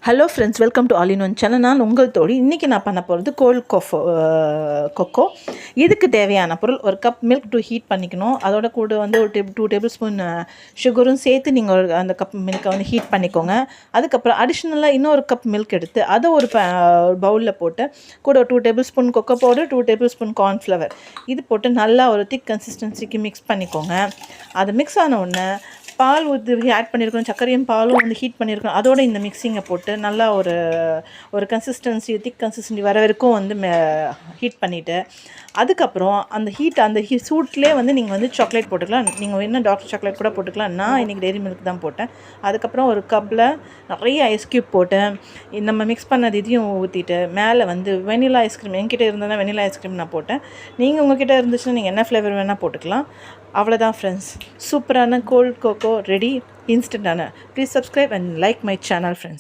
Hello friends, welcome to all in one channel. நான் உங்கள் தோழி. இன்றைக்கி நான் பண்ண போகிறது கோல்ட் கொக்கோ. இதுக்கு தேவையான பொருள்: ஒரு கப் மில்க் ஹீட் பண்ணிக்கணும். அதோட கூட வந்து ஒரு 2 டேபிள் ஸ்பூன் சுகரும் சேர்த்து நீங்கள் அந்த கப் மில்கை வந்து ஹீட் பண்ணிக்கோங்க. அதுக்கப்புறம் அடிஷ்னலாக இன்னொரு கப் மில்க் எடுத்து அதை ஒரு பவுலில் போட்டு கூட ஒரு 2 table spoon cocoa powder, 2 table spoon cornflour இது போட்டு நல்லா ஒரு திக் கன்சிஸ்டன்சிக்கு மிக்ஸ் பண்ணிக்கோங்க. அது மிக்ஸ் ஆன உடனே பால் ஊற்றி ஆட் பண்ணியிருக்கணும். சர்க்கரையும் பாலும் வந்து ஹீட் பண்ணியிருக்கணும். அதோட இந்த மிக்ஸிங்கை போட்டு நல்லா ஒரு கன்சிஸ்டன்சி, திக் கன்சிஸ்டன்சி வர வரைக்கும் வந்து ஹீட் பண்ணிவிட்டு, அதுக்கப்புறம் அந்த சூட்லேயே வந்து நீங்கள் வந்து சாக்லேட் போட்டுக்கலாம். நீங்கள் என்ன டார்க் சாக்லேட் கூட போட்டுக்கலாம். நான் இன்றைக்கி டெய்ரி மில்க் தான் போட்டேன். அதுக்கப்புறம் ஒரு கப்பில் நிறைய ஐஸ் க்யூப் போட்டு நம்ம மிக்ஸ் பண்ணது இதையும் ஊற்றிட்டு மேலே வந்து வெனிலா ஐஸ்கிரீம், என்கிட்ட இருந்ததுன்னா வெனிலா ஐஸ்கிரீம் நான் போட்டேன். நீங்கள் உங்கள்கிட்ட இருந்துச்சுன்னா நீங்கள் என்ன ஃப்ளேவர் வேணால் போட்டுக்கலாம். அவ்வளோதான் ஃப்ரெண்ட்ஸ், சூப்பரான கோல்ட் கொக்கோ ரெடி, இன்ஸ்டண்ட்டான. Please subscribe and like my channel friends.